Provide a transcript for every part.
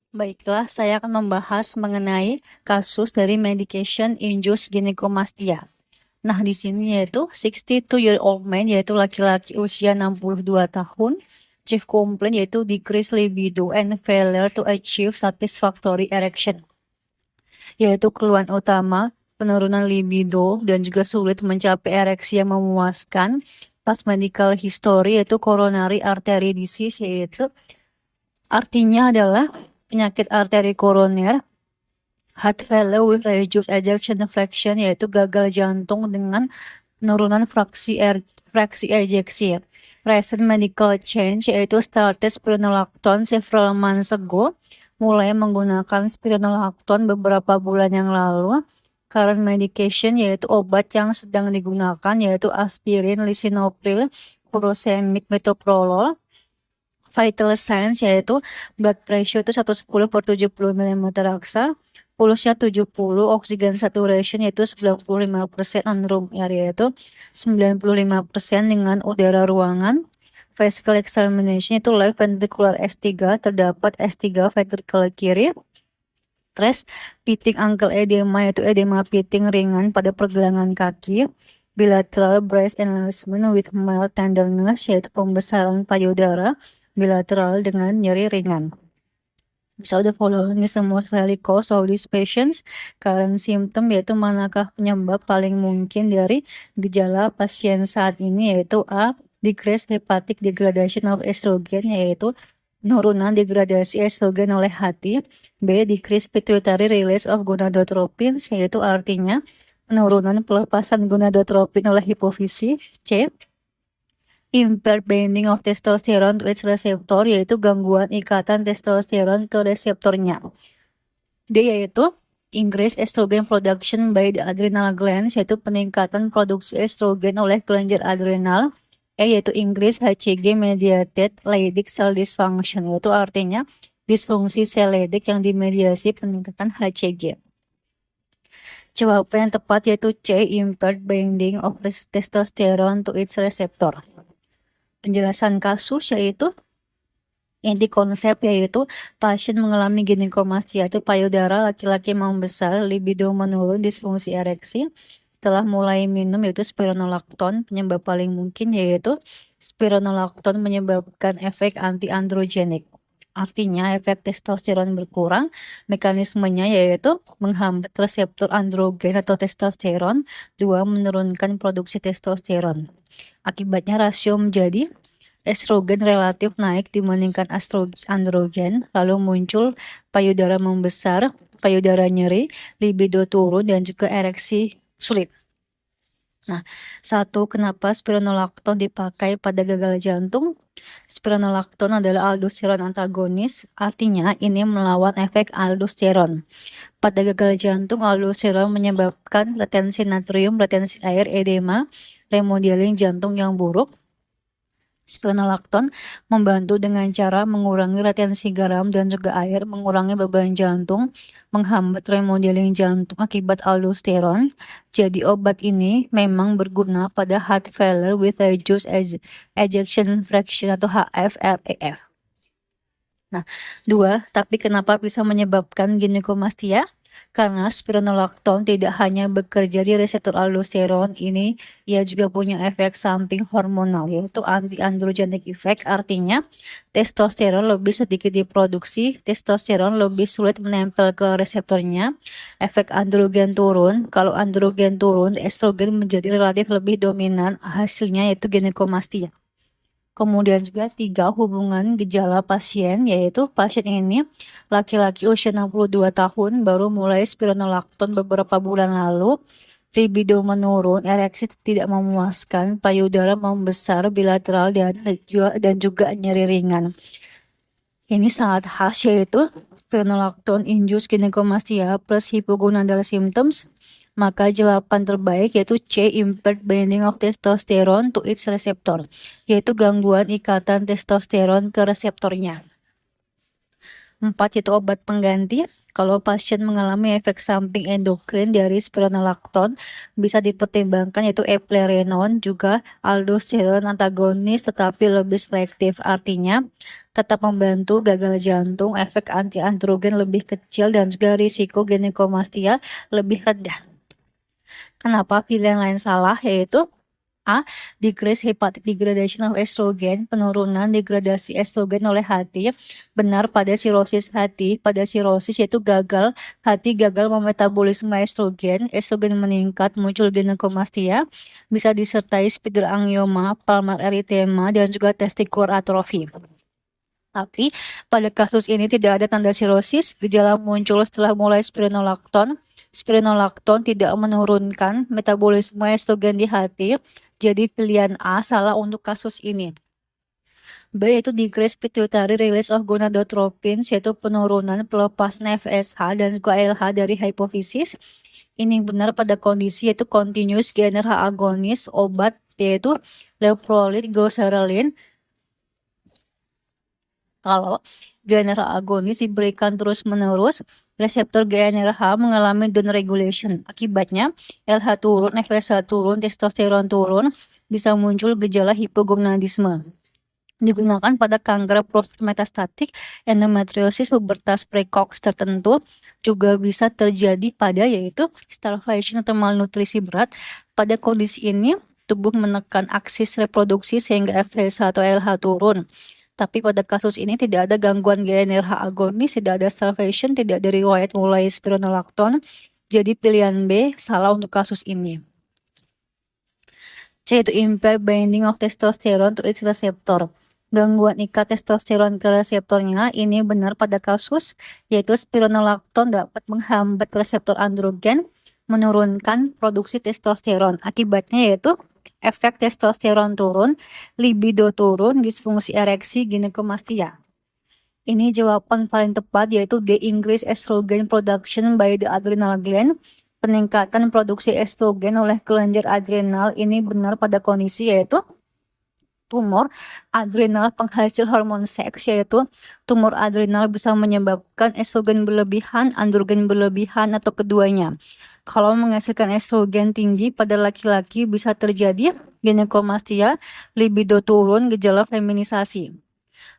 Baiklah, saya akan membahas mengenai kasus dari medication-induced gynecomastia. Nah, di sini yaitu 62-year-old man, yaitu laki-laki usia 62 tahun, chief complaint yaitu decreased libido and failure to achieve satisfactory erection, yaitu keluhan utama penurunan libido dan juga sulit mencapai ereksi yang memuaskan. Pas medical history yaitu coronary artery disease, yaitu artinya adalah penyakit arteri koroner, heart failure with reduced ejection fraction, yaitu gagal jantung dengan penurunan fraksi ejeksi. Recent medical change yaitu started spironolactone several months ago, mulai menggunakan spironolactone beberapa bulan yang lalu. Current medication yaitu obat yang sedang digunakan yaitu aspirin, lisinopril, furosemide, metoprolol. Vital signs yaitu blood pressure itu 110/70 mm raksa, pulsnya 70, oxygen saturation yaitu 95% on room air yaitu 95% dengan udara ruangan. Physical examination itu left ventricular S3, terdapat S3 ventricle kiri. Stress, pitting ankle edema yaitu edema pitting ringan pada pergelangan kaki. Bilateral breast enlargement with mild tenderness yaitu pembesaran payudara bilateral dengan nyeri ringan. So the following is the most likely cause of these patients. Current symptom yaitu manakah penyebab paling mungkin dari gejala pasien saat ini, yaitu A. Decreased hepatic degradation of estrogen, yaitu penurunan degradasi estrogen oleh hati. B. Decreased pituitary release of gonadotropins, yaitu artinya penurunan pelepasan gonadotropin oleh hipofisis. C. Impaired binding of testosterone to its receptor, yaitu gangguan ikatan testosteron ke reseptornya. D yaitu increased estrogen production by the adrenal glands, yaitu peningkatan produksi estrogen oleh kelenjar adrenal. E yaitu increased HCG mediated Leydig cell dysfunction, yaitu artinya disfungsi sel Leydig yang dimediasi peningkatan HCG. Jawaban yang tepat yaitu C, impaired binding of testosterone to its receptor. Penjelasan kasus yaitu inti konsep yaitu pasien mengalami gynecomastia yaitu payudara laki-laki membesar, libido menurun, disfungsi ereksi. Setelah mulai minum yaitu spironolactone, penyebab paling mungkin yaitu spironolactone menyebabkan efek anti-androgenik. Artinya efek testosteron berkurang, mekanismenya yaitu menghambat reseptor androgen atau testosteron. 2. Menurunkan produksi testosteron. Akibatnya rasio menjadi estrogen relatif naik dibandingkan androgen, lalu muncul payudara membesar, payudara nyeri, libido turun, dan juga ereksi sulit. Nah, 1. Kenapa spironolactone dipakai pada gagal jantung? Spironolactone adalah aldosteron antagonis, artinya ini melawan efek aldosteron. Pada gagal jantung, aldosteron menyebabkan retensi natrium, retensi air, edema, remodeling jantung yang buruk. Spironolactone membantu dengan cara mengurangi retensi garam dan juga air, mengurangi beban jantung, menghambat remodeling jantung akibat aldosteron. Jadi obat ini memang berguna pada heart failure with reduced ejection fraction atau HFrEF. Nah, 2. Tapi kenapa bisa menyebabkan gynecomastia? Karena spironolactone tidak hanya bekerja di reseptor aldosteron, ini ia juga punya efek samping hormonal yaitu anti-androgenik effect, artinya testosteron lebih sedikit diproduksi, testosteron lebih sulit menempel ke reseptornya, efek androgen turun. Kalau androgen turun, estrogen menjadi relatif lebih dominan, hasilnya yaitu gynecomastia. Kemudian juga 3. Hubungan gejala pasien, yaitu pasien ini laki-laki usia 62 tahun baru mulai spironolactone beberapa bulan lalu, libido menurun, ereksi tidak memuaskan, payudara membesar bilateral dan juga nyeri ringan. Ini sangat khas yaitu spironolactone induced gynecomastia plus hypogonadal symptoms. Maka jawaban terbaik yaitu C, impaired binding of testosterone to its receptor, yaitu gangguan ikatan testosteron ke reseptornya. 4 yaitu obat pengganti. Kalau pasien mengalami efek samping endokrin dari spironolakton, bisa dipertimbangkan yaitu eplerenone, juga aldosteron antagonis tetapi lebih selektif. Artinya tetap membantu gagal jantung, efek anti-androgen lebih kecil, dan juga risiko ginekomastia lebih rendah. Kenapa pilihan lain salah? Yaitu A. Decrease hepatic degradation of estrogen, penurunan degradasi estrogen oleh hati, benar pada sirosis hati. Pada sirosis yaitu gagal, hati gagal memetabolisme estrogen, estrogen meningkat, muncul ginekomastia, bisa disertai spiderangioma, palmar erythema, dan juga testicular atrofi. Tapi pada kasus ini tidak ada tanda sirosis, gejala muncul setelah mulai spironolakton. Spironolakton tidak menurunkan metabolisme estrogen di hati, jadi pilihan A salah untuk kasus ini. B yaitu decrease pituitary release of gonadotropins, yaitu penurunan pelepasan FSH dan juga ALH dari hipofisis. Ini benar pada kondisi yaitu continuous GnRH agonis, obat yaitu leuprolid goserelin. Kalau GnRH agonis diberikan terus-menerus, reseptor GnRH mengalami down regulation. Akibatnya, LH turun, FSH turun, testosteron turun, bisa muncul gejala hipogonadisme. Digunakan pada kanker prostat metastatik, endometriosis pubertas precox tertentu, juga bisa terjadi pada yaitu starvation atau malnutrisi berat. Pada kondisi ini, tubuh menekan aksis reproduksi sehingga FSH atau LH turun. Tapi pada kasus ini tidak ada gangguan GnRH agonis, tidak ada starvation, tidak ada riwayat mulai spironolakton. Jadi pilihan B salah untuk kasus ini. C itu impaired binding of testosterone to its receptor. Gangguan ikat testosteron ke reseptornya ini benar pada kasus yaitu spironolakton dapat menghambat reseptor androgen, menurunkan produksi testosteron. Akibatnya yaitu efek testosteron turun, libido turun, disfungsi ereksi, ginekomastia. Ini jawaban paling tepat yaitu D. Increase estrogen production by the adrenal gland. Peningkatan produksi estrogen oleh kelenjar adrenal ini benar pada kondisi yaitu tumor adrenal penghasil hormon seks, yaitu tumor adrenal bisa menyebabkan estrogen berlebihan, androgen berlebihan, atau keduanya. Kalau menghasilkan estrogen tinggi pada laki-laki bisa terjadi ginekomastia, libido turun, gejala feminisasi.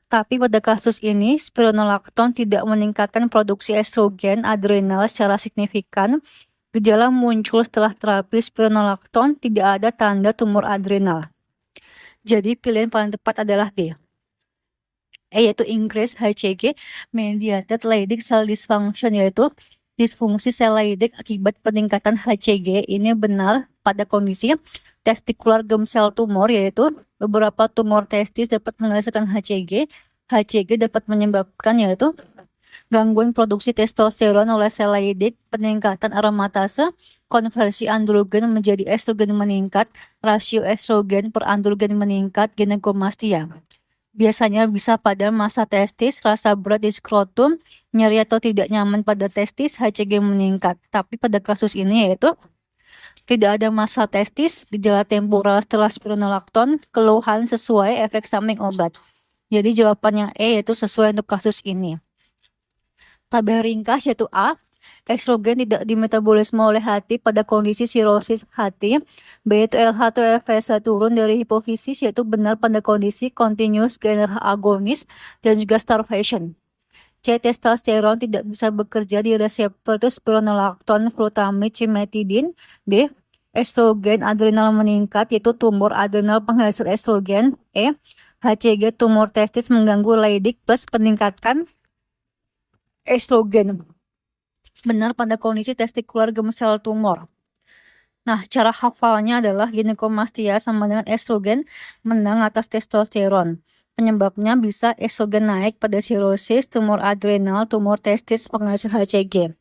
Tapi pada kasus ini, spironolakton tidak meningkatkan produksi estrogen adrenal secara signifikan. Gejala muncul setelah terapi spironolakton, tidak ada tanda tumor adrenal. Jadi pilihan paling tepat adalah D. Yaitu increase HCG mediated Leydig cell dysfunction, yaitu disfungsi sel Leydig akibat peningkatan HCG. Ini benar pada kondisi testicular germ cell tumor, yaitu beberapa tumor testis dapat menghasilkan HCG. HCG dapat menyebabkan yaitu gangguan produksi testosteron oleh sel Leydig, peningkatan aromatase, konversi androgen menjadi estrogen meningkat, rasio estrogen per androgen meningkat, ginekomastia. Biasanya bisa pada masa testis, rasa berat di skrotum, nyeri atau tidak nyaman pada testis, HCG meningkat. Tapi pada kasus ini yaitu tidak ada masa testis, gejala temporal setelah spironolakton, keluhan sesuai efek samping obat. Jadi jawabannya E yaitu sesuai untuk kasus ini. Tabel ringkas yaitu A. Estrogen tidak dimetabolisme oleh hati pada kondisi sirosis hati. B itu LH atau FSH turun dari hipofisis, yaitu benar pada kondisi continuous GnRH agonis dan juga starvation. C. Testosteron tidak bisa bekerja di reseptor itu spironolakton, flutamide, cimetidin. D. Estrogen adrenal meningkat, yaitu tumor adrenal penghasil estrogen. E. HCG tumor testis mengganggu Leydig plus peningkatkan estrogen. Benar pada kondisi testicular germ cell tumor. Nah, cara hafalnya adalah ginekomastia sama dengan estrogen menang atas testosteron. Penyebabnya bisa estrogen naik pada sirosis, tumor adrenal, tumor testis penghasil HCG.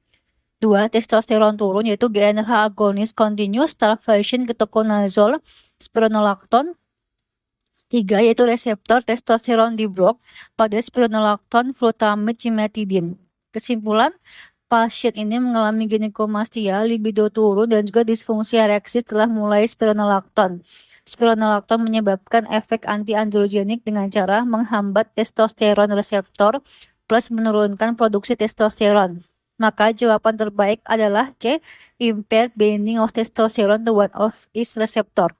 2. Testosteron turun, yaitu GnRH agonis continuous, starvation, ketoconazole, spironolakton. 3. Yaitu reseptor testosteron diblok pada spironolakton, flutamide, cimetidin. Kesimpulan, pasien ini mengalami ginekomastia, libido turun, dan juga disfungsi ereksi setelah mulai spironolakton. Spironolakton menyebabkan efek anti-androgenik dengan cara menghambat testosteron reseptor plus menurunkan produksi testosteron. Maka jawaban terbaik adalah C. Impaired binding of testosterone to one of its receptor.